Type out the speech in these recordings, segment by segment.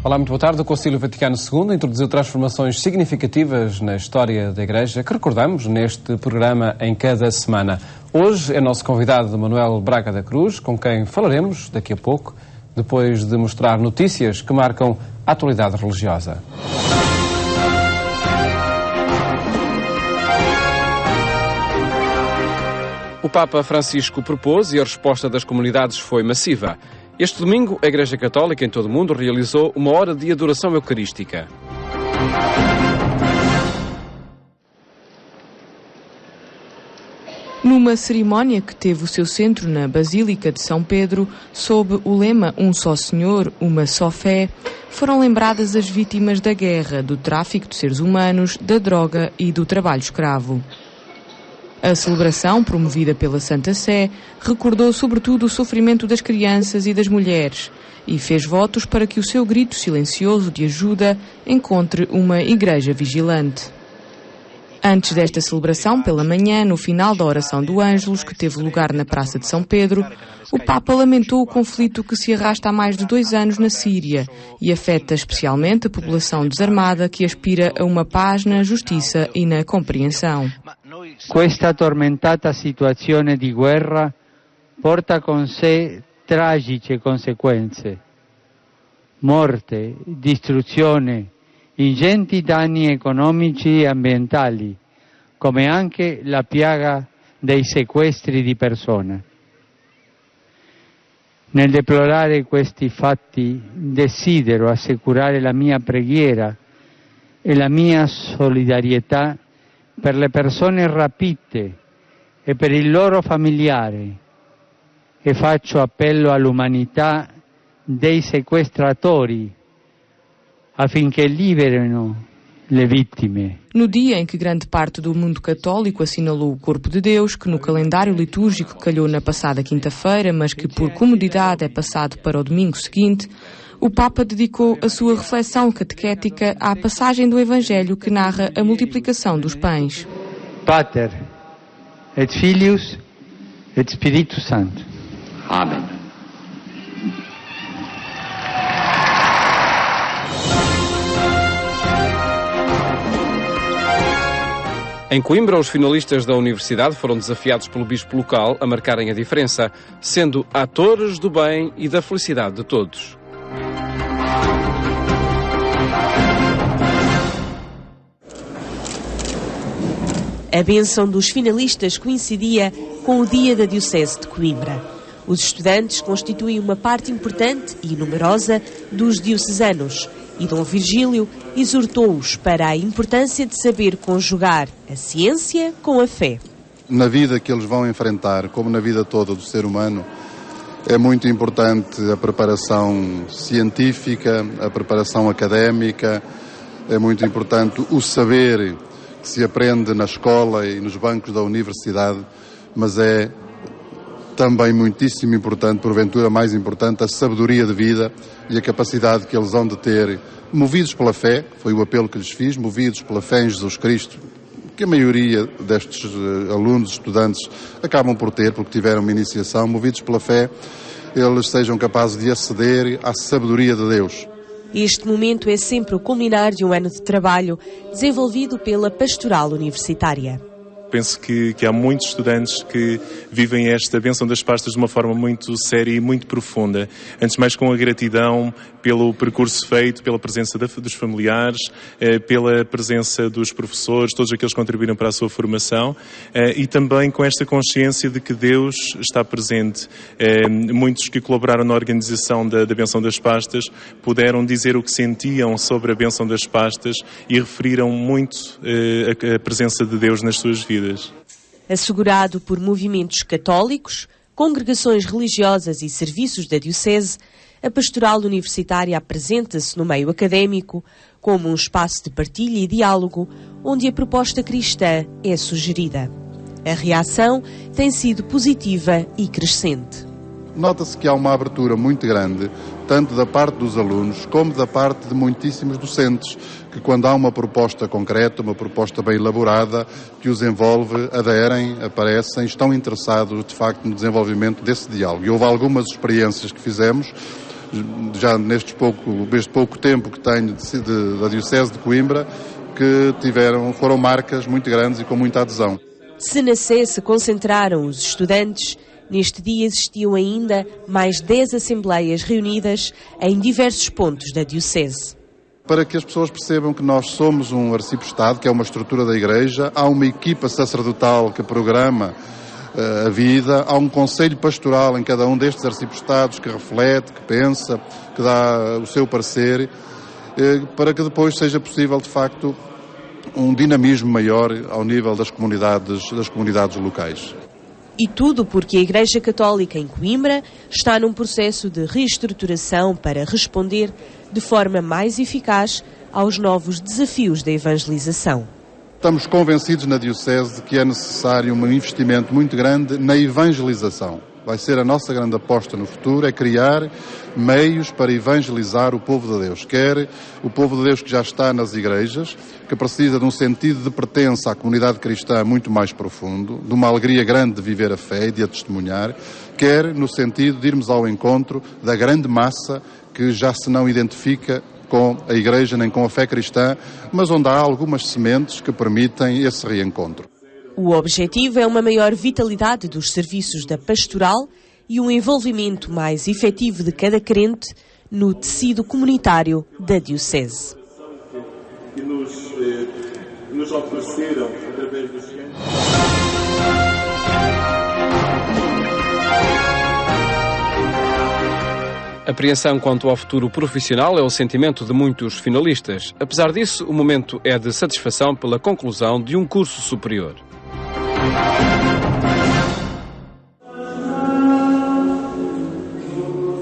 Olá, muito boa tarde. O Concílio Vaticano II introduziu transformações significativas na história da Igreja que recordamos neste programa em cada semana. Hoje é nosso convidado Manuel Braga da Cruz, com quem falaremos daqui a pouco, depois de mostrar notícias que marcam a atualidade religiosa. O Papa Francisco propôs e a resposta das comunidades foi massiva. Este domingo, a Igreja Católica em todo o mundo realizou uma hora de adoração eucarística. Numa cerimónia que teve o seu centro na Basílica de São Pedro, sob o lema Um só Senhor, uma só fé, foram lembradas as vítimas da guerra, do tráfico de seres humanos, da droga e do trabalho escravo. A celebração, promovida pela Santa Sé, recordou sobretudo o sofrimento das crianças e das mulheres e fez votos para que o seu grito silencioso de ajuda encontre uma igreja vigilante. Antes desta celebração, pela manhã, no final da oração do Ângelus, que teve lugar na Praça de São Pedro, o Papa lamentou o conflito que se arrasta há mais de 2 anos na Síria e afeta especialmente a população desarmada que aspira a uma paz na justiça e na compreensão. Questa tormentata situazione di guerra porta con sé tragiche conseguenze: morte, distruzione, ingenti danni economici e ambientali, come anche la piaga dei sequestri di persone. Nel deplorare questi fatti desidero assicurare la mia preghiera e la mia solidarietà per le persone rapite e per i loro familiari e faccio appello all'umanità dei sequestratori affinché liberino le vittime. No dia em que grande parte do mundo católico assinalou o Corpo de Deus, que no calendário litúrgico calhou na passada quinta-feira, mas que por comodidade é passado para o domingo seguinte, o Papa dedicou a sua reflexão catequética à passagem do Evangelho que narra a multiplicação dos pães. Pater, et Filius, et Spiritus Sancto. Amém. Em Coimbra, os finalistas da universidade foram desafiados pelo bispo local a marcarem a diferença, sendo atores do bem e da felicidade de todos. A bênção dos finalistas coincidia com o dia da Diocese de Coimbra. Os estudantes constituem uma parte importante e numerosa dos diocesanos e Dom Virgílio exortou-os para a importância de saber conjugar a ciência com a fé. Na vida que eles vão enfrentar, como na vida toda do ser humano, é muito importante a preparação científica, a preparação académica, é muito importante o saber que se aprende na escola e nos bancos da universidade, mas é também muitíssimo importante, porventura mais importante, a sabedoria de vida e a capacidade que eles hão de ter, movidos pela fé, foi o apelo que lhes fiz, movidos pela fé em Jesus Cristo, que a maioria destes alunos, estudantes, acabam por ter, porque tiveram uma iniciação, movidos pela fé, eles sejam capazes de aceder à sabedoria de Deus. Este momento é sempre o culminar de um ano de trabalho desenvolvido pela Pastoral Universitária. Penso que há muitos estudantes que vivem esta bênção das pastas de uma forma muito séria e muito profunda. Antes de mais, com a gratidão pelo percurso feito, pela presença dos familiares, pela presença dos professores, todos aqueles que contribuíram para a sua formação, e também com esta consciência de que Deus está presente. Muitos que colaboraram na organização da bênção das pastas puderam dizer o que sentiam sobre a bênção das pastas e referiram muito a presença de Deus nas suas vidas. Assegurado por movimentos católicos, congregações religiosas e serviços da Diocese, a Pastoral Universitária apresenta-se no meio académico como um espaço de partilha e diálogo onde a proposta cristã é sugerida. A reação tem sido positiva e crescente. Nota-se que há uma abertura muito grande, tanto da parte dos alunos como da parte de muitíssimos docentes, que quando há uma proposta concreta, uma proposta bem elaborada, que os envolve, aderem, aparecem, estão interessados de facto no desenvolvimento desse diálogo. E houve algumas experiências que fizemos já neste pouco tempo que tenho da Diocese de Coimbra, que foram marcas muito grandes e com muita adesão. Se na Sé se concentraram os estudantes, neste dia existiam ainda mais 10 assembleias reunidas em diversos pontos da Diocese. Para que as pessoas percebam que nós somos um arciprestado, que é uma estrutura da Igreja, há uma equipa sacerdotal que programa a vida, há um conselho pastoral em cada um destes arciprestados que reflete, que pensa, que dá o seu parecer, para que depois seja possível, de facto, um dinamismo maior ao nível das comunidades locais. E tudo porque a Igreja Católica em Coimbra está num processo de reestruturação para responder de forma mais eficaz aos novos desafios da evangelização. Estamos convencidos na Diocese de que é necessário um investimento muito grande na evangelização. Vai ser a nossa grande aposta no futuro, é criar meios para evangelizar o povo de Deus. Quer o povo de Deus que já está nas igrejas, que precisa de um sentido de pertença à comunidade cristã muito mais profundo, de uma alegria grande de viver a fé e de a testemunhar, quer no sentido de irmos ao encontro da grande massa que já se não identifica com a Igreja nem com a fé cristã, mas onde há algumas sementes que permitem esse reencontro. O objetivo é uma maior vitalidade dos serviços da pastoral e um envolvimento mais efetivo de cada crente no tecido comunitário da Diocese. Que nos ofereceram através dos A apreensão quanto ao futuro profissional é o sentimento de muitos finalistas. Apesar disso, o momento é de satisfação pela conclusão de um curso superior.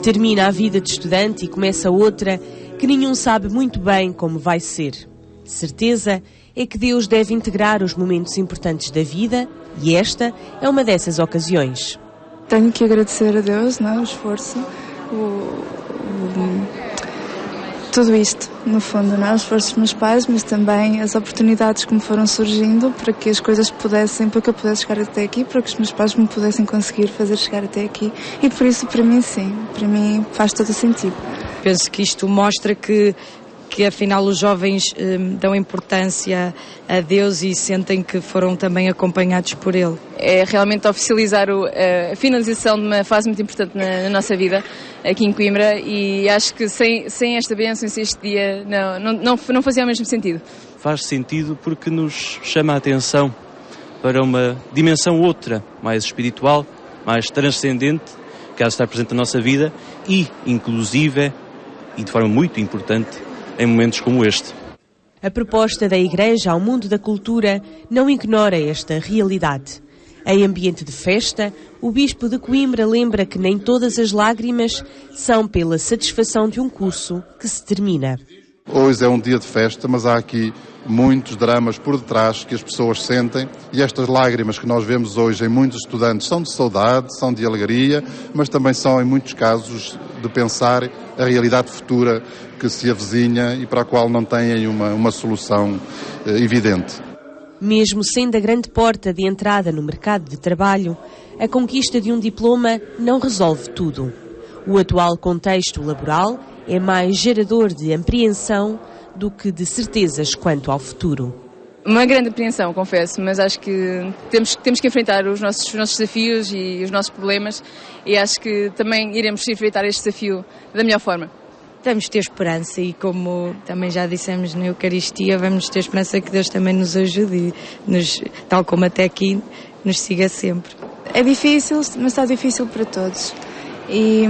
Termina a vida de estudante e começa outra que nenhum sabe muito bem como vai ser. Certeza é que Deus deve integrar os momentos importantes da vida e esta é uma dessas ocasiões. Tenho que agradecer a Deus, o esforço, tudo isto, no fundo, o esforço dos meus pais, mas também as oportunidades que me foram surgindo para que as coisas para que eu pudesse chegar até aqui, para que os meus pais me pudessem conseguir fazer chegar até aqui. E por isso, para mim, sim, para mim faz todo o sentido. Penso que isto mostra que afinal os jovens dão importância a Deus e sentem que foram também acompanhados por Ele. É realmente oficializar a finalização de uma fase muito importante na nossa vida aqui em Coimbra e acho que sem esta bênção, sem este dia, não fazia o mesmo sentido. Faz sentido porque nos chama a atenção para uma dimensão outra, mais espiritual, mais transcendente, que há de estar presente na nossa vida e, inclusive, e de forma muito importante, em momentos como este. A proposta da Igreja ao mundo da cultura não ignora esta realidade. Em ambiente de festa, o Bispo de Coimbra lembra que nem todas as lágrimas são pela satisfação de um curso que se termina. Hoje é um dia de festa, mas há aqui muitos dramas por detrás que as pessoas sentem e estas lágrimas que nós vemos hoje em muitos estudantes são de saudade, são de alegria, mas também são em muitos casos de pensar a realidade futura que se avizinha e para a qual não têm uma solução evidente. Mesmo sendo a grande porta de entrada no mercado de trabalho, a conquista de um diploma não resolve tudo. O atual contexto laboral é mais gerador de apreensão do que de certezas quanto ao futuro. Uma grande apreensão, confesso, mas acho que temos que enfrentar os nossos desafios e os nossos problemas e acho que também iremos enfrentar este desafio da melhor forma. Vamos ter esperança e, como também já dissemos na Eucaristia, vamos ter esperança que Deus também nos ajude e, tal como até aqui, nos siga sempre. É difícil, mas está difícil para todos. E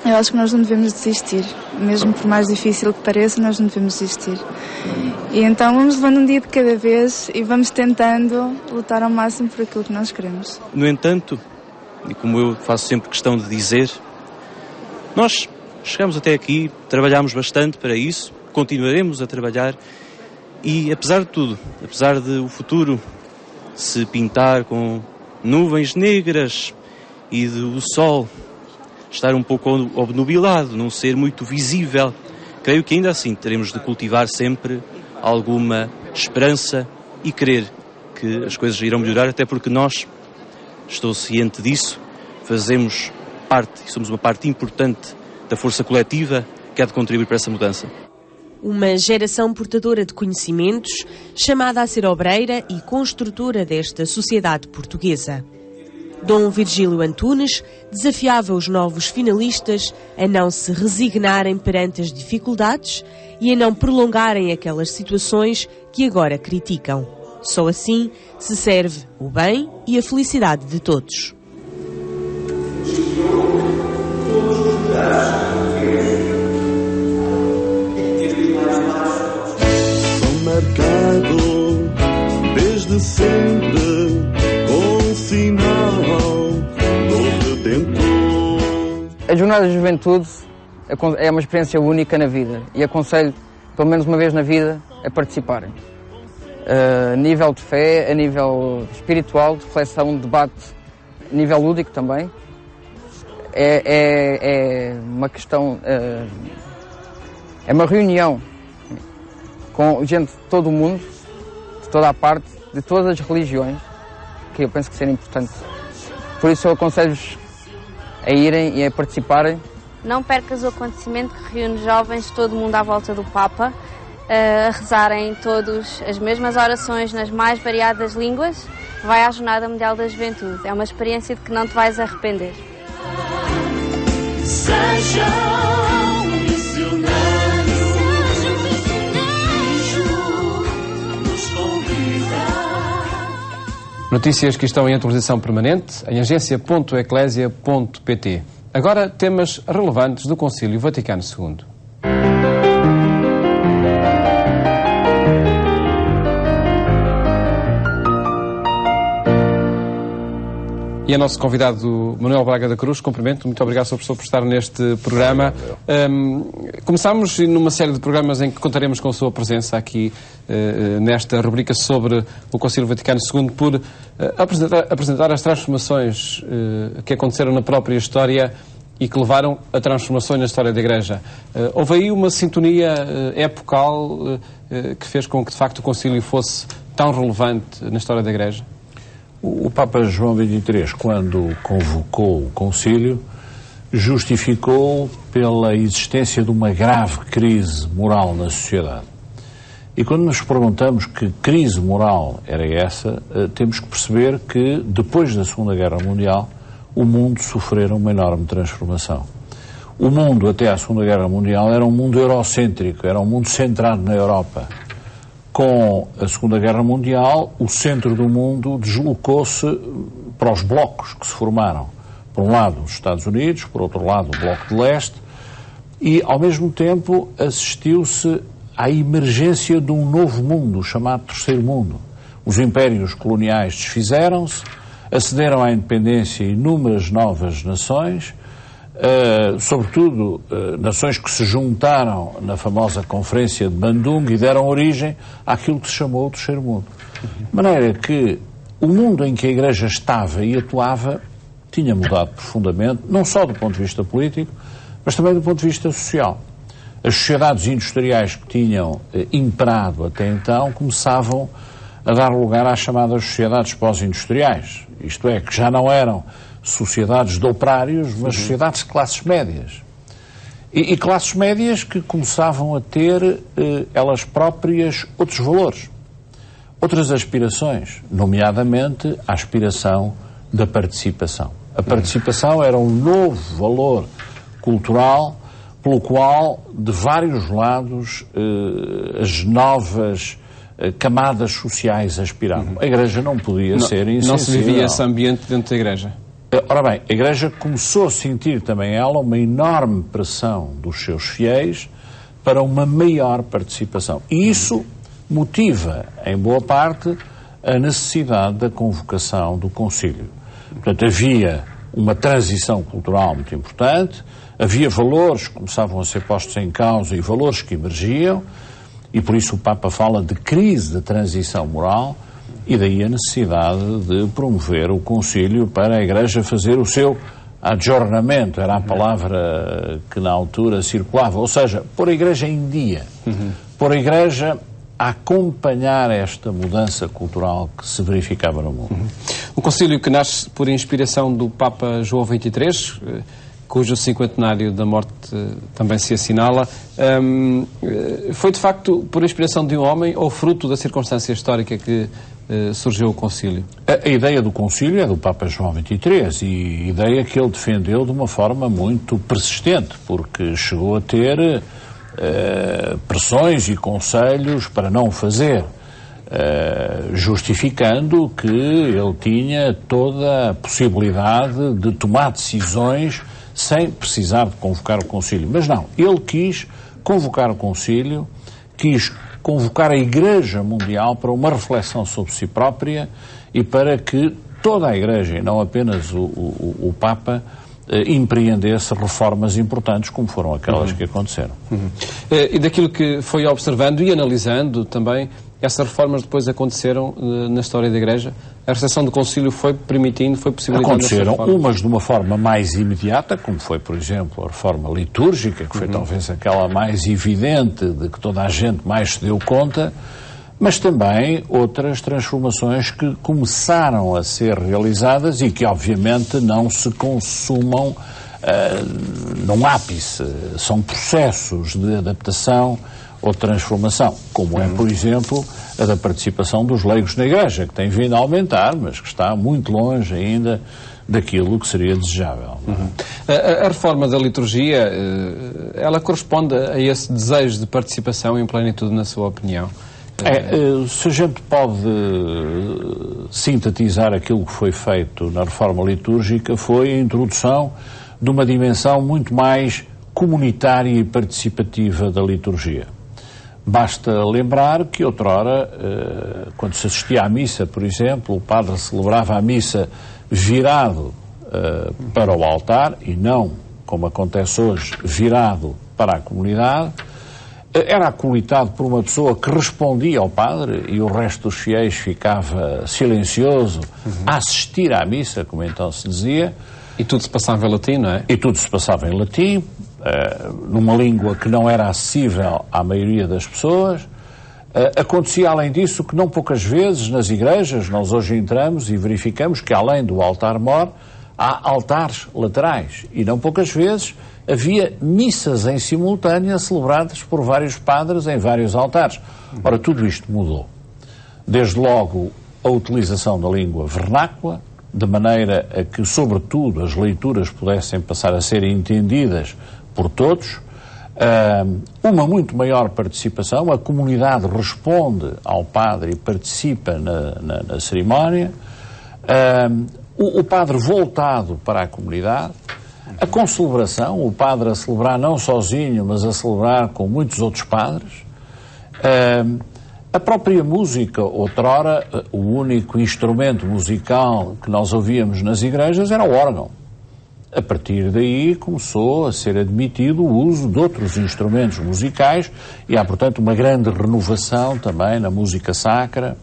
eu acho que nós não devemos desistir. Mesmo por mais difícil que pareça, nós não devemos desistir. E então vamos levando um dia de cada vez e vamos tentando lutar ao máximo por aquilo que nós queremos. No entanto, e como eu faço sempre questão de dizer, nós chegamos até aqui, trabalhámos bastante para isso, continuaremos a trabalhar e, apesar de tudo, apesar de o futuro se pintar com nuvens negras e o sol estar um pouco obnubilado, não ser muito visível, creio que ainda assim teremos de cultivar sempre alguma esperança e crer que as coisas irão melhorar, até porque nós, estou ciente disso, fazemos parte, somos uma parte importante da força coletiva que há de contribuir para essa mudança. Uma geração portadora de conhecimentos, chamada a ser obreira e construtora desta sociedade portuguesa. Dom Virgílio Antunes desafiava os novos finalistas a não se resignarem perante as dificuldades e a não prolongarem aquelas situações que agora criticam. Só assim se serve o bem e a felicidade de todos. Marcado desde sempre com o sinal do Redentor. A Jornada da Juventude é uma experiência única na vida e aconselho, pelo menos uma vez na vida, a participarem. A nível de fé, a nível espiritual, de reflexão, de debate, a nível lúdico também. É uma questão, é uma reunião com gente de todo o mundo, de toda a parte, de todas as religiões, que eu penso que seria importante. Por isso eu aconselho-vos a irem e a participarem. Não percas o acontecimento que reúne jovens de todo o mundo à volta do Papa, a rezarem todos as mesmas orações nas mais variadas línguas. Vai à Jornada Mundial da Juventude. É uma experiência de que não te vais arrepender. Sejam missionários, nos convidar. Notícias que estão em atualização permanente em agência.eclésia.pt. Agora, temas relevantes do Concílio Vaticano II. E é nosso convidado Manuel Braga da Cruz. Cumprimento. Muito obrigado, Sr. Professor, por estar neste programa. Começámos numa série de programas em que contaremos com a sua presença aqui nesta rubrica sobre o Concílio Vaticano II por apresentar as transformações que aconteceram na própria história e que levaram a transformações na história da Igreja. Houve aí uma sintonia epocal que fez com que, de facto, o Concílio fosse tão relevante na história da Igreja? O Papa João XXIII, quando convocou o Concílio, justificou pela existência de uma grave crise moral na sociedade. E quando nos perguntamos que crise moral era essa, temos que perceber que, depois da Segunda Guerra Mundial, o mundo sofrera uma enorme transformação. O mundo, até à Segunda Guerra Mundial, era um mundo eurocêntrico, era um mundo centrado na Europa. Com a Segunda Guerra Mundial, o centro do mundo deslocou-se para os blocos que se formaram. Por um lado, os Estados Unidos, por outro lado, o Bloco de Leste, e, ao mesmo tempo, assistiu-se à emergência de um novo mundo, chamado Terceiro Mundo. Os impérios coloniais desfizeram-se, acederam à independência inúmeras novas nações, sobretudo nações que se juntaram na famosa Conferência de Bandung e deram origem àquilo que se chamou o Terceiro Mundo. De maneira que o mundo em que a Igreja estava e atuava tinha mudado profundamente, não só do ponto de vista político, mas também do ponto de vista social. As sociedades industriais que tinham imperado até então começavam a dar lugar às chamadas sociedades pós-industriais, isto é, que já não eram sociedades de operários, mas sociedades de classes médias. E classes médias que começavam a ter, elas próprias, outros valores, outras aspirações, nomeadamente a aspiração da participação. A participação era um novo valor cultural pelo qual, de vários lados, as novas camadas sociais aspiravam. A Igreja não podia ser insensível. Não se vivia esse ambiente dentro da Igreja? Ora bem, a Igreja começou a sentir também ela uma enorme pressão dos seus fiéis para uma maior participação. E isso motiva, em boa parte, a necessidade da convocação do Concílio. Portanto, havia uma transição cultural muito importante, havia valores que começavam a ser postos em causa e valores que emergiam, e por isso o Papa fala de crise de transição moral, e daí a necessidade de promover o Concílio para a Igreja fazer o seu adjornamento, era a palavra que na altura circulava, ou seja, pôr a Igreja em dia, pôr a Igreja a acompanhar esta mudança cultural que se verificava no mundo. O Concílio, que nasce por inspiração do Papa João XXIII, cujo cinquentenário da morte também se assinala. Foi de facto por inspiração de um homem ou fruto da circunstância histórica que surgiu o concílio? A ideia do concílio é do Papa João XXIII e ideia que ele defendeu de uma forma muito persistente, porque chegou a ter pressões e conselhos para não o fazer, justificando que ele tinha toda a possibilidade de tomar decisões sem precisar de convocar o concílio. Mas não, ele quis convocar o concílio, quis convocar a Igreja Mundial para uma reflexão sobre si própria e para que toda a Igreja, e não apenas o Papa, empreendesse reformas importantes como foram aquelas que aconteceram. E daquilo que foi observando e analisando também, essas reformas depois aconteceram na história da Igreja? A recepção do concílio foi permitindo, foi possibilitando... Aconteceram umas de uma forma mais imediata, como foi, por exemplo, a reforma litúrgica, que foi talvez aquela mais evidente, de que toda a gente mais se deu conta, mas também outras transformações que começaram a ser realizadas e que, obviamente, não se consumam num ápice. São processos de adaptação ou de transformação, como é, por exemplo, a da participação dos leigos na Igreja, que tem vindo a aumentar, mas que está muito longe ainda daquilo que seria desejável. A reforma da liturgia, ela corresponde a esse desejo de participação em plenitude, na sua opinião? Se a gente pode sintetizar aquilo que foi feito na reforma litúrgica, foi a introdução de uma dimensão muito mais comunitária e participativa da liturgia. Basta lembrar que outrora, quando se assistia à missa, por exemplo, o padre celebrava a missa virado para o altar e não, como acontece hoje, virado para a comunidade. Era acolitado por uma pessoa que respondia ao padre e o resto dos fiéis ficava silencioso a assistir à missa, como então se dizia. E tudo se passava em latim, não é? E tudo se passava em latim, numa língua que não era acessível à maioria das pessoas. Acontecia, além disso, que não poucas vezes nas igrejas, nós hoje entramos e verificamos que além do altar-mor, há altares laterais. E não poucas vezes havia missas em simultâneo celebradas por vários padres em vários altares. Ora, tudo isto mudou. Desde logo, a utilização da língua vernácula, de maneira a que, sobretudo, as leituras pudessem passar a ser entendidas por todos, uma muito maior participação, a comunidade responde ao padre e participa na cerimónia, o padre voltado para a comunidade, a concelebração, o padre a celebrar não sozinho, mas a celebrar com muitos outros padres, a própria música. Outrora, o único instrumento musical que nós ouvíamos nas igrejas era o órgão. A partir daí começou a ser admitido o uso de outros instrumentos musicais e há, portanto, uma grande renovação também na música sacra.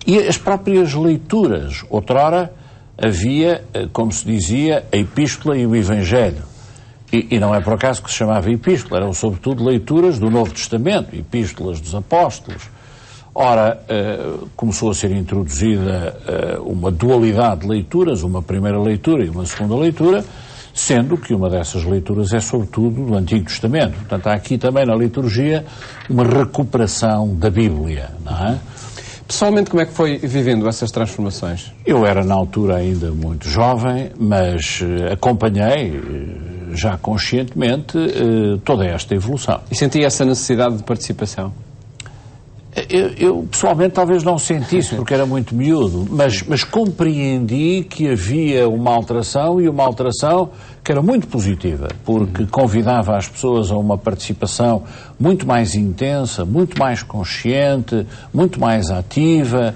E as próprias leituras. Outrora havia, como se dizia, a epístola e o evangelho. E não é por acaso que se chamava epístola, eram sobretudo leituras do Novo Testamento, epístolas dos apóstolos. Ora, começou a ser introduzida uma dualidade de leituras, uma primeira leitura e uma segunda leitura, sendo que uma dessas leituras é sobretudo do Antigo Testamento. Portanto, há aqui também na liturgia uma recuperação da Bíblia, não é? Pessoalmente, como é que foi vivendo essas transformações? Eu era na altura ainda muito jovem, mas acompanhei já conscientemente toda esta evolução. E sentia essa necessidade de participação? Eu pessoalmente talvez não sentisse, porque era muito miúdo, mas compreendi que havia uma alteração, e uma alteração que era muito positiva, porque convidava as pessoas a uma participação muito mais intensa, muito mais consciente, muito mais ativa,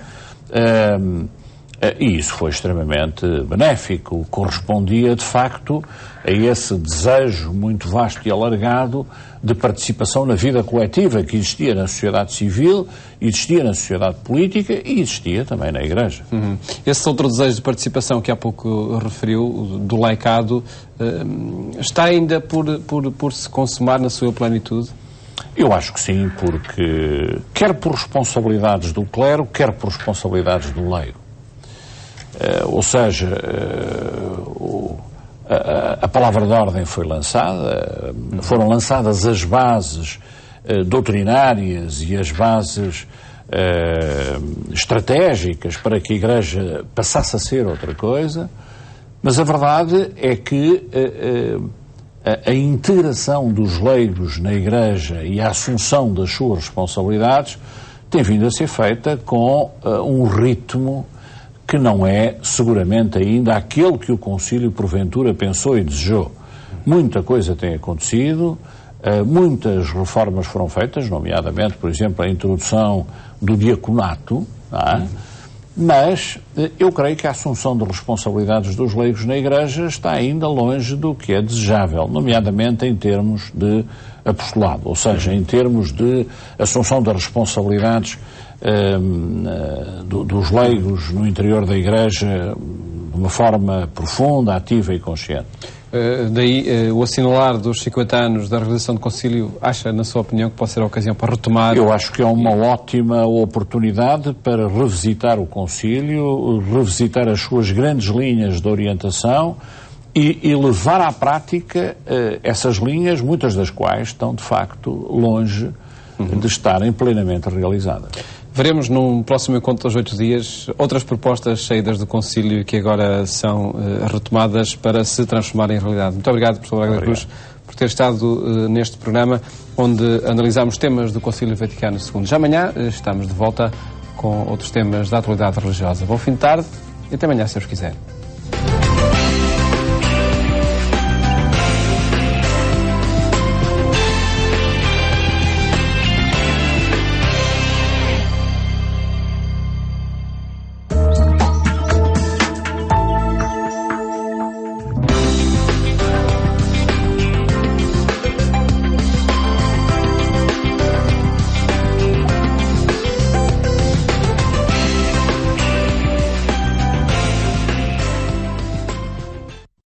e isso foi extremamente benéfico, correspondia de facto a esse desejo muito vasto e alargado de participação na vida coletiva que existia na sociedade civil, existia na sociedade política e existia também na Igreja. Esse outro desejo de participação que há pouco referiu, do laicado, está ainda por se consumar na sua plenitude? Eu acho que sim, porque quer por responsabilidades do clero, quer por responsabilidades do leigo. Ou seja, a palavra de ordem foi lançada, foram lançadas as bases doutrinárias e as bases estratégicas para que a Igreja passasse a ser outra coisa, mas a verdade é que a integração dos leigos na Igreja e a assunção das suas responsabilidades tem vindo a ser feita com um ritmo que não é seguramente ainda aquele que o Concílio porventura pensou e desejou. Muita coisa tem acontecido, muitas reformas foram feitas, nomeadamente, por exemplo, a introdução do diaconato, não é? Mas eu creio que a assunção de responsabilidades dos leigos na Igreja está ainda longe do que é desejável, nomeadamente em termos de apostolado, ou seja, em termos de assunção das responsabilidades dos leigos no interior da Igreja de uma forma profunda, ativa e consciente. Daí o assinalar dos 50 anos da realização do Concílio, acha, na sua opinião, que pode ser a ocasião para retomar? Eu acho que é uma ótima oportunidade para revisitar o Concílio, revisitar as suas grandes linhas de orientação e levar à prática essas linhas, muitas das quais estão, de facto, longe de estarem plenamente realizadas. Veremos num próximo encontro aos 8 dias outras propostas saídas do Concílio que agora são retomadas para se transformarem em realidade. Muito obrigado, professor Braga da Cruz, por ter estado neste programa onde analisamos temas do Concílio Vaticano II. Já amanhã estamos de volta com outros temas da atualidade religiosa. Bom fim de tarde e até amanhã, se Deus quiser.